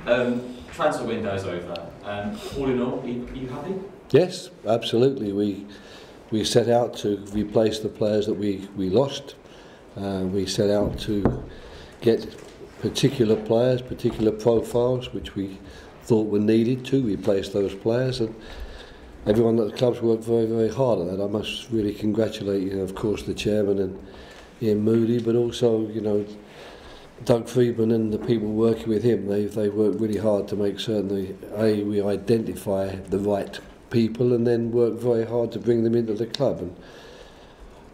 Transfer window's over. All in all, are you happy? Yes, absolutely. We set out to replace the players that we lost. We set out to get particular players, particular profiles, which we thought were needed to replace those players, and everyone at the club's worked very, very hard on that. I must really congratulate, of course, the chairman and Ian Moody, but also, Doug Friedman and the people working with him. They worked really hard to make certain that we identify the right people, and then work very hard to bring them into the club. And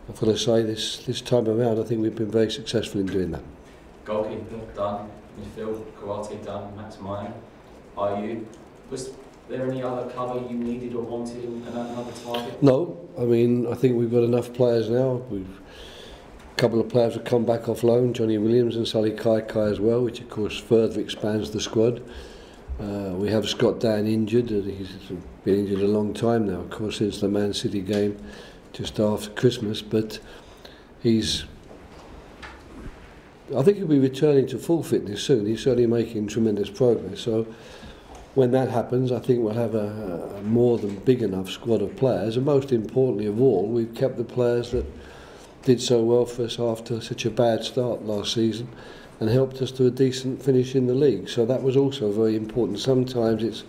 I've got to say, this time around, I think we've been very successful in doing that. Goalkeeper done, midfield, Kawate done, Max Meyer. Are you? Was there any other cover you needed or wanted in another target? No, I think we've got enough players now. A couple of players have come back off loan, Johnny Williams and Sally Kai as well, which of course further expands the squad. We have Scott Dan injured, and he's been injured a long time now, of course, since the Man City game just after Christmas, but I think he'll be returning to full fitness soon. He's certainly making tremendous progress. So when that happens, I think we'll have a more than big enough squad of players. And most importantly of all, we've kept the players that did so well for us after such a bad start last season and helped us to a decent finish in the league. So that was also very important. Sometimes it's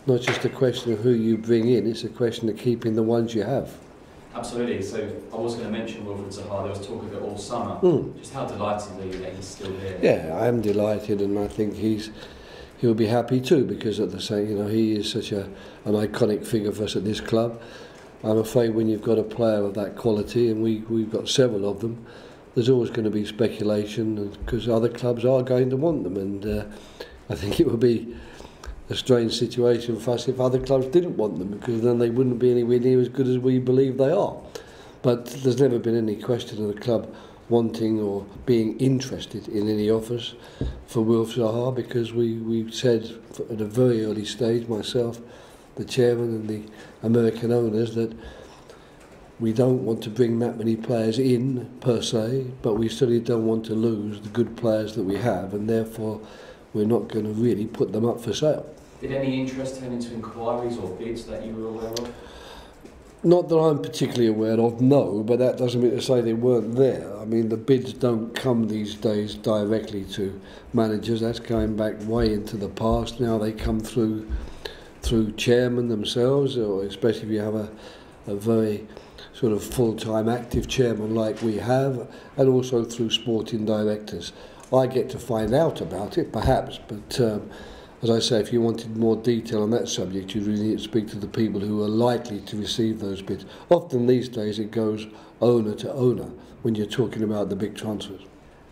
not just a question of who you bring in, it's a question of keeping the ones you have. Absolutely. So I was going to mention Wilfried Zaha. There was talk of it all summer. Just how delighted are you that he's still here? Yeah, I am delighted, and I think he'll be happy too, because at the same, he is such an iconic figure for us at this club. I'm afraid when you've got a player of that quality, and we've got several of them, there's always going to be speculation, because other clubs are going to want them, and I think it would be a strange situation for us if other clubs didn't want them, because then they wouldn't be anywhere near as good as we believe they are. But there's never been any question of the club wanting or being interested in any offers for Wilfried Zaha, because we said at a very early stage, myself, the chairman and the American owners, that we don't want to bring that many players in per se, but we certainly don't want to lose the good players that we have, and therefore we're not going to really put them up for sale. Did any interest turn into inquiries or bids that you were aware of? Not that I'm particularly aware of, no, but that doesn't mean to say they weren't there. I mean, the bids don't come these days directly to managers. That's going back way into the past. Now they come through chairmen themselves, or especially if you have a very sort of full-time active chairman like we have, and also through sporting directors. I get to find out about it, perhaps, but as I say, if you wanted more detail on that subject, you really need to speak to the people who are likely to receive those bids. Often these days it goes owner to owner when you're talking about the big transfers.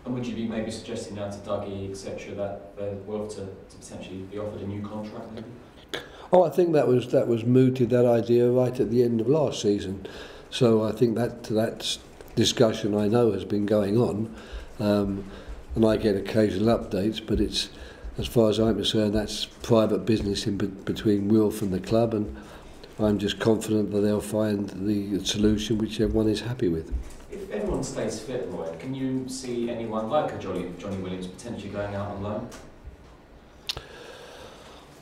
And would you be maybe suggesting now to Dougie, etc., that they're worth to potentially be offered a new contract maybe? Oh, I think that was mooted, that idea, right at the end of last season. So I think that discussion, I know, has been going on, and I get occasional updates, but it's, as far as I'm concerned, that's private business between Wilf and the club, and I'm just confident that they'll find the solution which everyone is happy with. If everyone stays fit, Roy, can you see anyone like a Johnny Williams potentially going out on loan?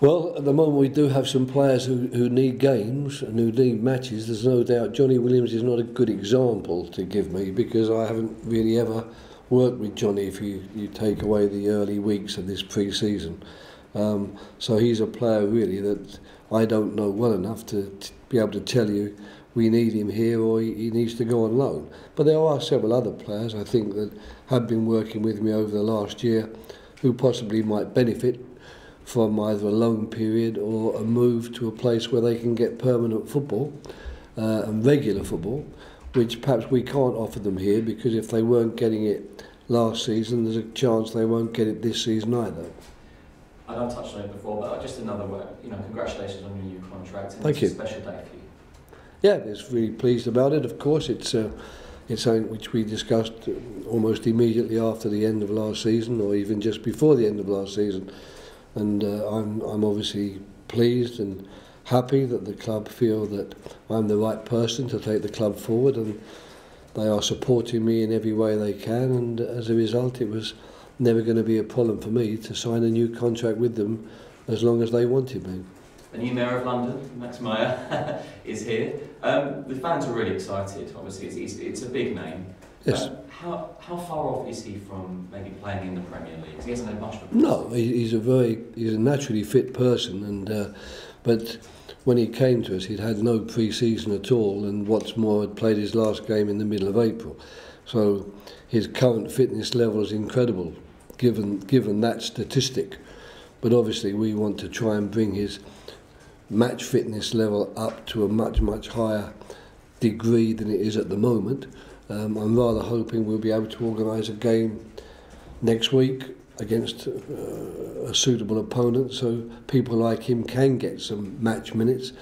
Well, at the moment we do have some players who need games and who need matches. There's no doubt Johnny Williams is not a good example to give me, because I haven't really ever worked with Johnny if you take away the early weeks of this pre-season. So he's a player really that I don't know well enough to be able to tell you we need him here or he needs to go on loan. But there are several other players, I think, that have been working with me over the last year who possibly might benefit from either a loan period or a move to a place where they can get permanent football and regular football, which perhaps we can't offer them here, because if they weren't getting it last season, there's a chance they won't get it this season either. I know I touched on it before, but just another word, congratulations on your new contract. And Thank you. It's a special day for you. Yeah, it's really pleased about it. Of course, it's something which we discussed almost immediately after the end of last season, or even just before the end of last season. And I'm obviously pleased and happy that the club feel that I'm the right person to take the club forward, and they are supporting me in every way they can, and as a result it was never going to be a problem for me to sign a new contract with them as long as they wanted me. The new Mayor of London, Max Meyer, is here. The fans are really excited. Obviously, it's a big name. Yes. How far off is he from maybe playing in the Premier League? 'Cause he hasn't had much of a No, he's a naturally fit person, and but when he came to us, he'd had no pre-season at all, and what's more, had played his last game in the middle of April. So his current fitness level is incredible, given that statistic. But obviously, we want to try and bring his match fitness level up to a much higher degree than it is at the moment. I'm rather hoping we'll be able to organise a game next week against a suitable opponent, so people like him can get some match minutes.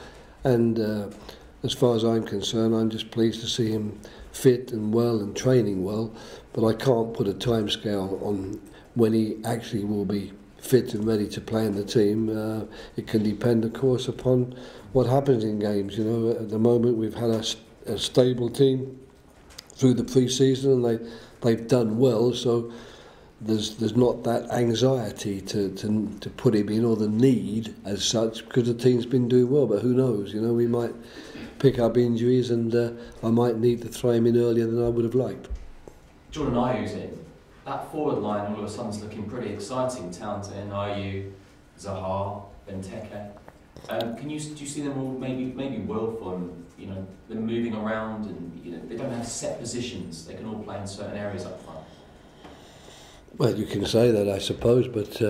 And as far as I'm concerned, I'm just pleased to see him fit and well and training well, but I can't put a timescale on when he actually will be fit and ready to play in the team. It can depend, of course, upon what happens in games. You know, at the moment we've had a stable team through the pre-season, and they've done well, so there's not that anxiety to put him in, or the need as such, because the team's been doing well. But who knows? You know, we might pick up injuries, and I might need to throw him in earlier than I would have liked. Jordan Ayew's in. That forward line all of a sudden is looking pretty exciting. Townsend, Ayew, Zaha, Benteke. Do you see them all? Maybe Wilf, and you know, them moving around, and you know, they don't have set positions. They can all play in certain areas up front. Well, you can say that, I suppose, but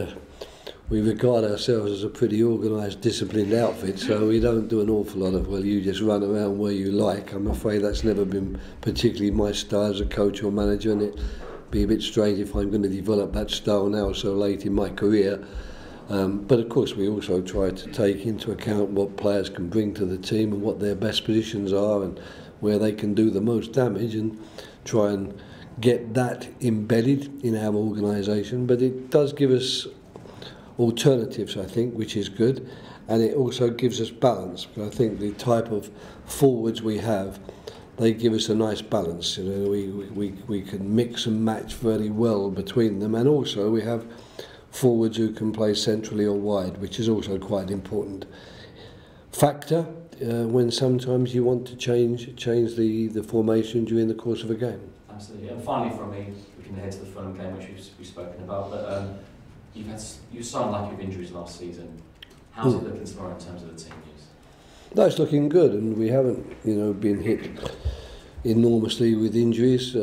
we regard ourselves as a pretty organised, disciplined outfit, so we don't do an awful lot of, well, you just run around where you like. I'm afraid that's never been particularly my style as a coach or manager, and it'd be a bit strange if I'm going to develop that style now so late in my career. But of course we also try to take into account what players can bring to the team and what their best positions are and where they can do the most damage, and try and get that embedded in our organisation. But it does give us alternatives, I think, which is good, and it also gives us balance. I think the type of forwards we have, they give us a nice balance. You know, we can mix and match very well between them, and also we have forwards who can play centrally or wide, which is also quite an important factor when sometimes you want to change the formation during the course of a game. Absolutely. And finally, from me, we can head to the Fulham game, which we've spoken about. But you sound like you've injuries last season. How's it looking tomorrow in terms of the team news? No, it's looking good, and we haven't, been hit enormously with injuries.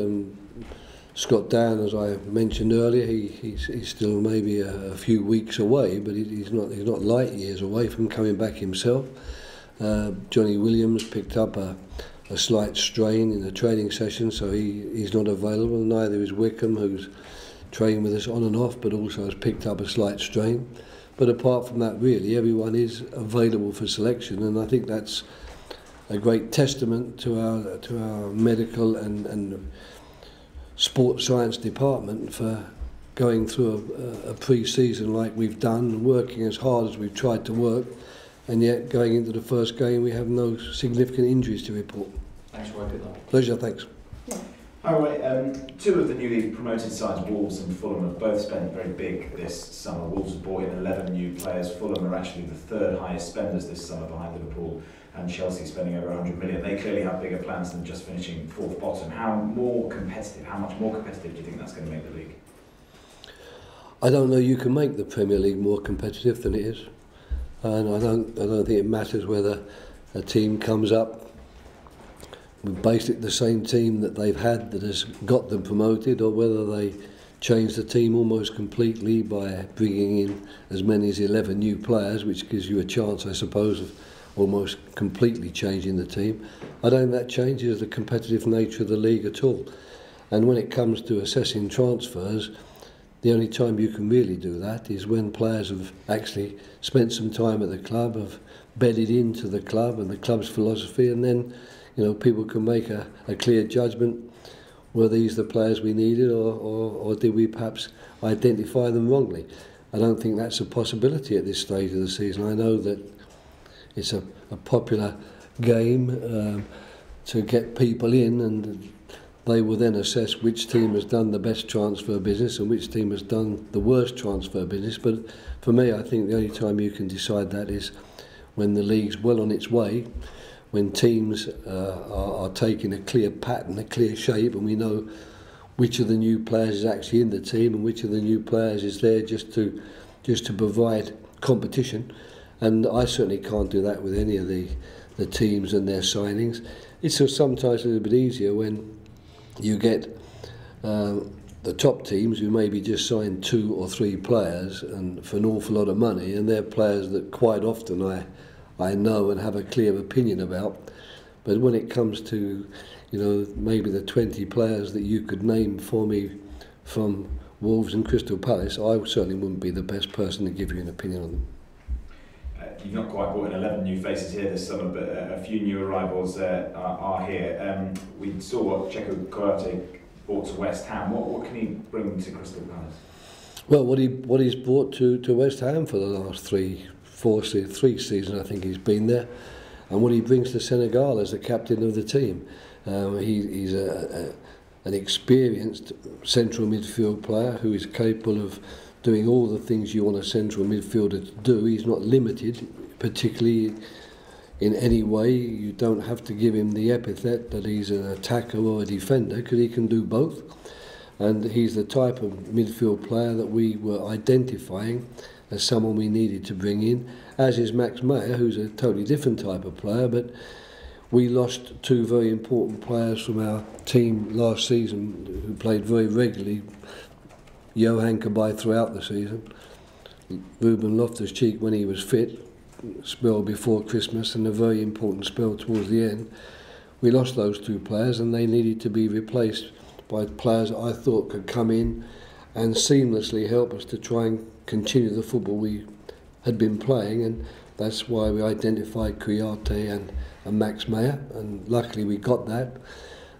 Scott Down, as I mentioned earlier, he's still maybe a few weeks away, but he's not light years away from coming back himself. Johnny Williams picked up a slight strain in the training session, so he's not available. Neither is Wickham, who's trained with us on and off, but also has picked up a slight strain. But apart from that, really, everyone is available for selection, and I think that's a great testament to our medical and sports science department for going through a pre-season like we've done, and working as hard as we've tried to work, and yet going into the first game we have no significant injuries to report. Thanks, Roy. Good luck. Pleasure, thanks. Hi, Roy. Two of the newly promoted sides, Wolves and Fulham, have both spent very big this summer. Wolves have brought in 11 new players. Fulham are actually the third highest spenders this summer, behind Liverpool and Chelsea, spending over 100 million. They clearly have bigger plans than just finishing fourth bottom. How much more competitive do you think that's going to make the league? I don't know you can make the Premier League more competitive than it is, and I don't think it matters whether a team comes up with basically the same team that they've had that has got them promoted, or whether they change the team almost completely by bringing in as many as 11 new players, which gives you a chance, I suppose, of almost completely changing the team. I don't think that changes the competitive nature of the league at all. And when it comes to assessing transfers, the only time you can really do that is when players have actually spent some time at the club, have bedded into the club and the club's philosophy, and then people can make a clear judgment were these the players we needed, or did we perhaps identify them wrongly. I don't think that's a possibility at this stage of the season. I know that it's a popular game to get people in, and they will then assess which team has done the best transfer business and which team has done the worst transfer business. But for me, I think the only time you can decide that is when the league's well on its way, when teams are taking a clear pattern, a clear shape, and we know which of the new players is actually in the team and which of the new players is there just to provide competition. And I certainly can't do that with any of the teams and their signings. It's sometimes a little bit easier when you get the top teams who maybe just sign 2 or 3 players and for an awful lot of money, and they're players that quite often I know and have a clear opinion about. But when it comes to, maybe the 20 players that you could name for me from Wolves and Crystal Palace, I certainly wouldn't be the best person to give you an opinion on them. You've not quite brought in 11 new faces here this summer, but a few new arrivals are here. We saw what Checo Coyote brought to West Ham. What can he bring to Crystal Palace? Well, what he's brought to West Ham for the last 3 seasons, I think he's been there, and what he brings to Senegal as the captain of the team. He's an experienced central midfield player who is capable of doing all the things you want a central midfielder to do. He's not limited, particularly in any way. You don't have to give him the epithet that he's an attacker or a defender, because he can do both. And he's the type of midfield player that we were identifying as someone we needed to bring in, as is Max Meyer, who's a totally different type of player. But we lost 2 very important players from our team last season who played very regularly. Johan Kabay throughout the season, Ruben Loftus-Cheek when he was fit, spell before Christmas, and a very important spell towards the end. We lost those 2 players, and they needed to be replaced by players that I thought could come in and seamlessly help us to try and continue the football we had been playing, and that's why we identified Kouyaté and Max Meyer, and luckily we got that.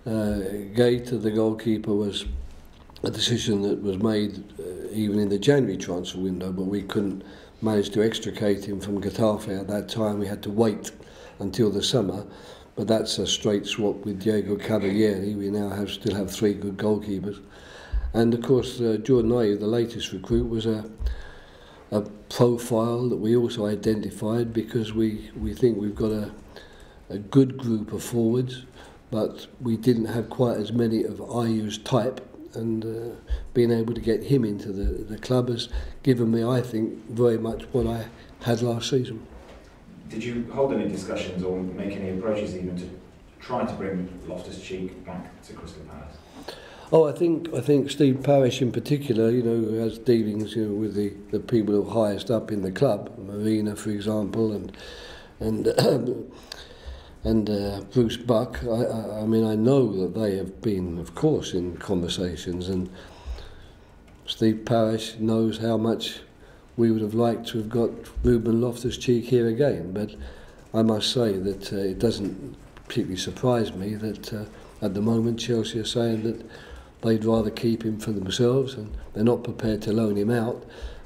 Gaeta, the goalkeeper, was a decision that was made even in the January transfer window, but we couldn't manage to extricate him from Getafe at that time. We had to wait until the summer, but that's a straight swap with Diego Cavalieri. We now still have 3 good goalkeepers. And of course Jordan Ayew, the latest recruit, was a profile that we also identified, because we think we've got a good group of forwards, but we didn't have quite as many of Ayew's type, and being able to get him into the club has given me, I think, very much what I had last season. Did you hold any discussions or make any approaches even to try to bring Loftus-Cheek back to Crystal Palace? Oh, I think Steve Parish in particular, who has dealings, with the people who are highest up in the club, Marina, for example, and Bruce Buck. I mean, I know that they have been, of course, in conversations, and Steve Parish knows how much we would have liked to have got Ruben Loftus-Cheek here again. But I must say that it doesn't particularly surprise me that at the moment Chelsea are saying that they'd rather keep him for themselves, and they're not prepared to loan him out.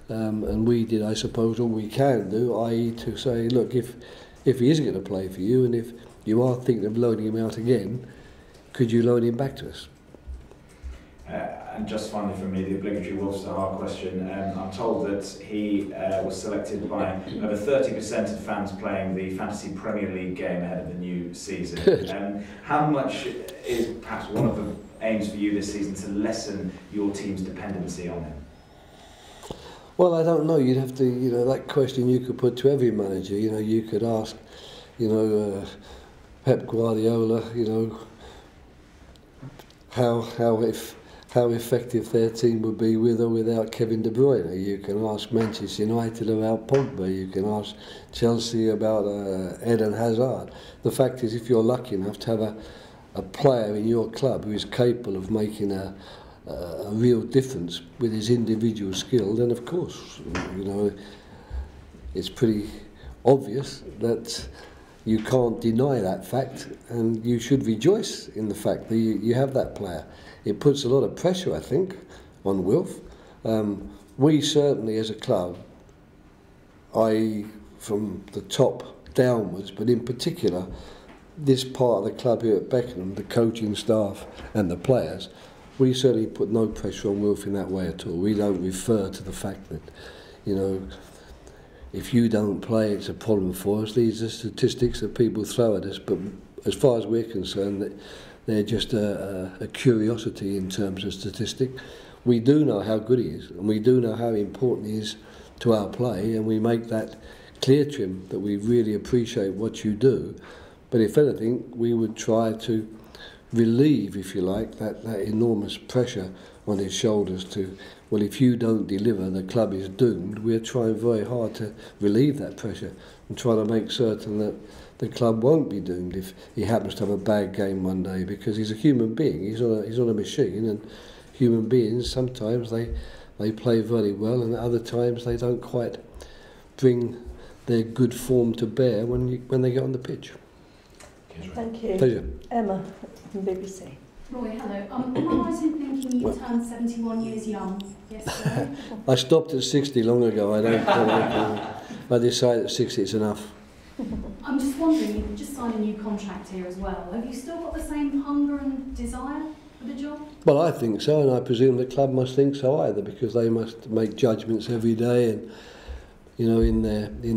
And we did, I suppose, all we can do, i.e. to say, look, if he isn't going to play for you, and if you are thinking of loaning him out again, could you loan him back to us? And just finally from me, the obligatory Wilfried Zaha question. I'm told that he was selected by over 30% of fans playing the Fantasy Premier League game ahead of the new season. How much is perhaps one of the aims for you this season to lessen your team's dependency on him? Well, I don't know. You'd have to, that question you could put to every manager. You could ask, Pep Guardiola, how effective their team would be with or without Kevin De Bruyne. You can ask Manchester United about Pogba. You can ask Chelsea about Eden Hazard. The fact is, if you're lucky enough to have a player in your club who is capable of making a real difference with his individual skill, then of course, it's pretty obvious that you can't deny that fact, and you should rejoice in the fact that you have that player. It puts a lot of pressure, I think, on Wilf. We certainly, as a club, i.e. from the top downwards, but in particular this part of the club here at Beckenham, the coaching staff and the players, we certainly put no pressure on Wilf in that way at all. We don't refer to the fact that, you know, if you don't play, it's a problem for us. These are statistics that people throw at us, but as far as we're concerned, they're just a curiosity in terms of statistic. We do know how good he is, and we do know how important he is to our play, and we make that clear to him that we really appreciate what you do. But if anything, we would try to relieve, if you like, that enormous pressure on his shoulders to, well, if you don't deliver, the club is doomed. We're trying very hard to relieve that pressure and try to make certain that the club won't be doomed if he happens to have a bad game one day, because he's a human being. He's not a machine, and human beings, sometimes they play very well, and at other times they don't quite bring their good form to bear when they get on the pitch. Thank you. Pleasure. Emma from BBC. Roy, hello. Am I right in thinking you turned 71 years young yesterday? I stopped at 60 long ago. I decided at 60 it's enough. I'm just wondering, you've just signed a new contract here as well. Have you still got the same hunger and desire for the job? Well, I think so, and I presume the club must think so either, because they must make judgments every day, and you know, in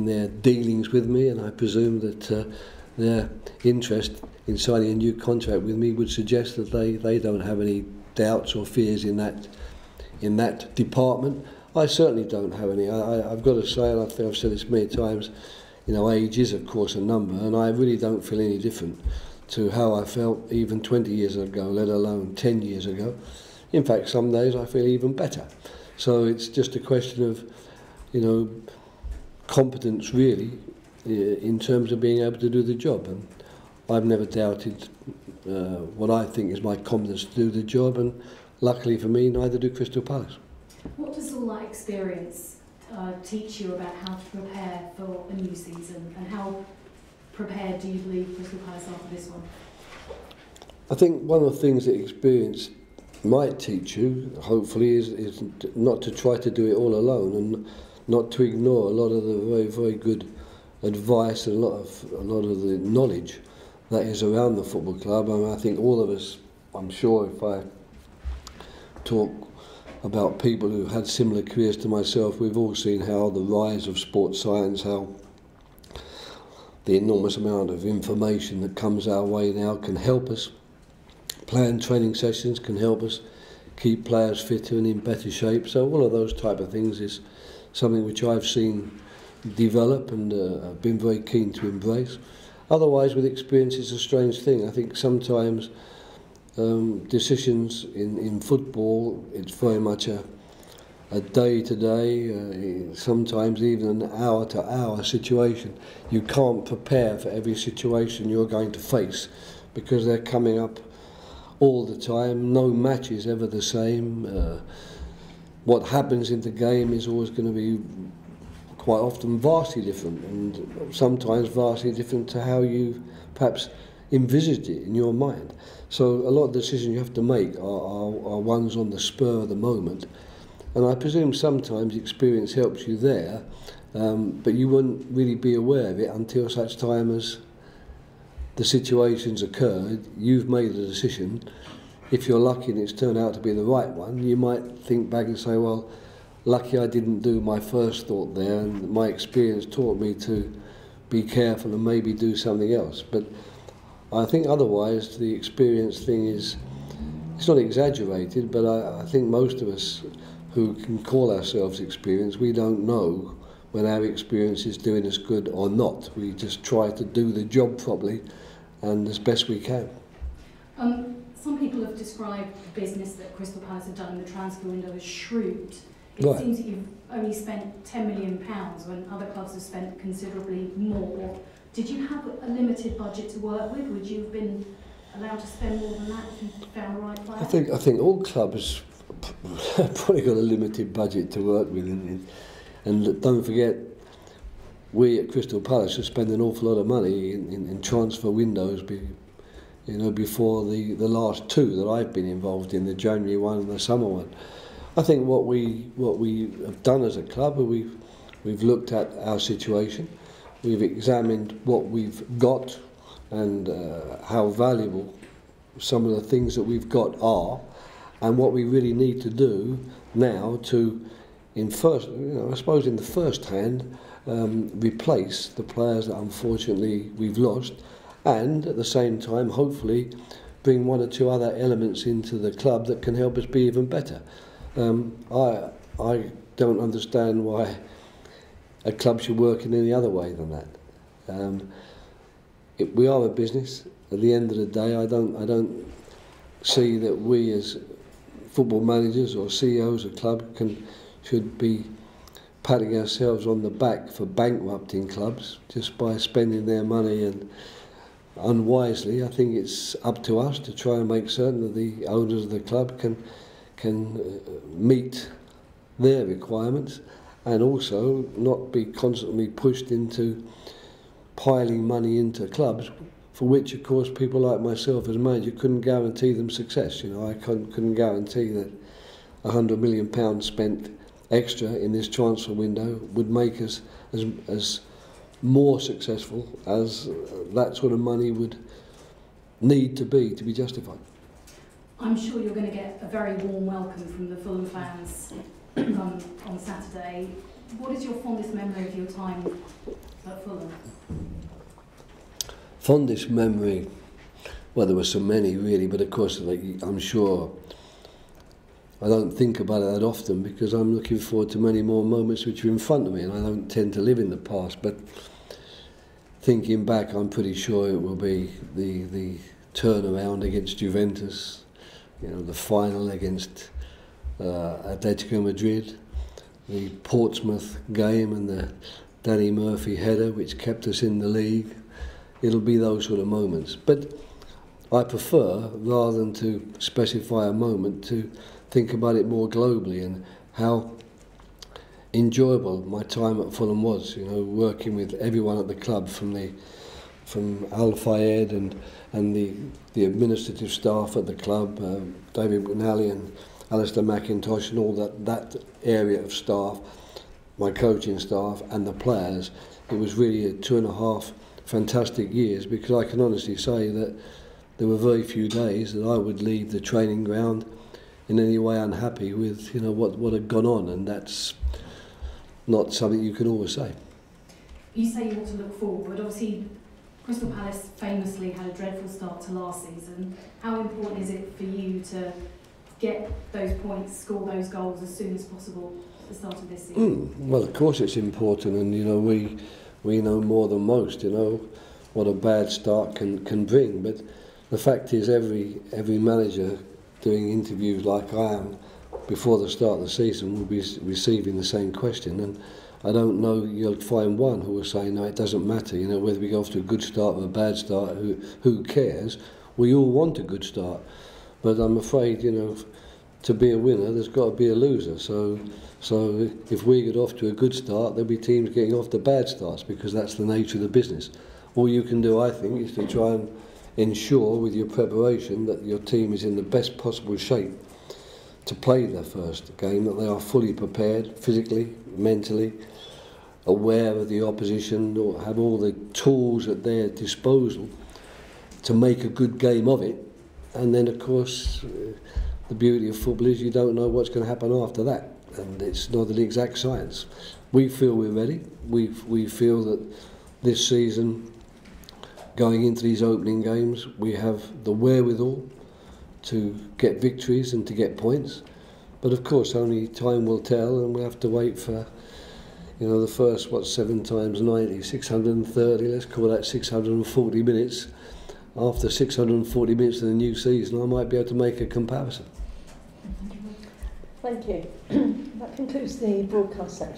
their dealings with me, and I presume that their interest in signing a new contract with me would suggest that they don't have any doubts or fears in that department. I certainly don't have any. I've got to say, and I think I've said this many times, you know, age is of course a number, and I really don't feel any different to how I felt even 20 years ago, let alone 10 years ago. In fact, some days I feel even better. So it's just a question of, you know, competence really, in terms of being able to do the job, and I've never doubted what I think is my competence to do the job, and luckily for me, neither do Crystal Palace. What does all that experience teach you about how to prepare for a new season, and how prepared do you believe Crystal Palace are for this one? I think one of the things that experience might teach you, hopefully, is not to try to do it all alone, and not to ignore a lot of the very, very good advice and a lot of the knowledge that is around the football club. I mean, I think all of us, I'm sure if I talk about people who had similar careers to myself, we've all seen how the rise of sports science, how the enormous amount of information that comes our way now can help us plan training sessions, can help us keep players fitter and in better shape. So all of those type of things is something which I've seen develop and I've been very keen to embrace. Otherwise, with experience, it's a strange thing. I think sometimes decisions in football, it's very much a day-to-day, sometimes even an hour-to-hour situation. You can't prepare for every situation you're going to face because they're coming up all the time. No match is ever the same. What happens in the game is always going to be quite often vastly different, and sometimes vastly different to how you perhaps envisaged it in your mind. So a lot of the decisions you have to make are ones on the spur of the moment, and I presume sometimes experience helps you there, but you wouldn't really be aware of it until such time as the situation's occurred. You've made a decision. If you're lucky and it's turned out to be the right one, you might think back and say, well, lucky I didn't do my first thought there, and my experience taught me to be careful and maybe do something else. But I think otherwise the experience thing is, it's not exaggerated, but I think most of us who can call ourselves experienced, we don't know when our experience is doing us good or not. We just try to do the job properly and as best we can. Some people have described the business that Crystal Palace have done in the transfer window as shrewd. It Right. seems that you've only spent £10 million when other clubs have spent considerably more. Did you have a limited budget to work with? Would you have been allowed to spend more than that if you found the right player? I think all clubs probably got a limited budget to work with, and don't forget, we at Crystal Palace have spent an awful lot of money in transfer windows, before the last two that I've been involved in, the January one and the summer one. I think what we have done as a club, we've looked at our situation, we've examined what we've got and how valuable some of the things that we've got are, and what we really need to do now to, I suppose in the first hand, replace the players that unfortunately we've lost, and at the same time hopefully bring one or two other elements into the club that can help us be even better. I don't understand why a club should work in any other way than that. We are a business. At the end of the day, I don't see that we as football managers or CEOs of club should be patting ourselves on the back for bankrupting clubs just by spending their money and unwisely. I think it's up to us to try and make certain that the owners of the club can meet their requirements, and also not be constantly pushed into piling money into clubs for which, of course, people like myself as manager couldn't guarantee them success. I couldn't guarantee that £100 million spent extra in this transfer window would make us as more successful as that sort of money would need to be justified. I'm sure you're going to get a very warm welcome from the Fulham fans on Saturday. What is your fondest memory of your time at Fulham? Fondest memory? Well, there were so many really, but of course, I'm sure I don't think about it that often because I'm looking forward to many more moments which are in front of me, and I don't tend to live in the past. But thinking back, I'm pretty sure it will be the turnaround against Juventus, the final against Atletico Madrid, the Portsmouth game and the Danny Murphy header which kept us in the league. It'll be those sort of moments. But I prefer, rather than to specify a moment, to think about it more globally and how enjoyable my time at Fulham was. Working with everyone at the club, from Al Fayed and the administrative staff at the club, David McNally and Alistair McIntosh, and all that area of staff, my coaching staff and the players. It was really 2.5 fantastic years, because I can honestly say that there were very few days that I would leave the training ground in any way unhappy with what had gone on, and that's not something you can always say. You say you want to look forward, but obviously Crystal Palace famously had a dreadful start to last season. How important is it for you to get those points, score those goals as soon as possible at the start of this season? Well, of course it's important, and we know more than most, what a bad start can bring. But the fact is, every manager doing interviews like I am before the start of the season will be receiving the same question, and I don't know you'll find one who will say, no, it doesn't matter, whether we go off to a good start or a bad start, who cares? We all want a good start, but I'm afraid, to be a winner, there's got to be a loser. So if we get off to a good start, there'll be teams getting off to bad starts, because that's the nature of the business. All you can do, I think, is to try and ensure with your preparation that your team is in the best possible shape to play their first game, that they are fully prepared physically, mentally, aware of the opposition, or have all the tools at their disposal to make a good game of it. And then, of course, the beauty of football is you don't know what's going to happen after that, and it's not an exact science. We feel we're ready. We feel that this season, going into these opening games, we have the wherewithal to get victories and to get points. But of course, only time will tell, and we have to wait for, the first, 7 times 90, 630, let's call that 640 minutes. After 640 minutes of the new season, I might be able to make a comparison. Thank you. That concludes the broadcast section.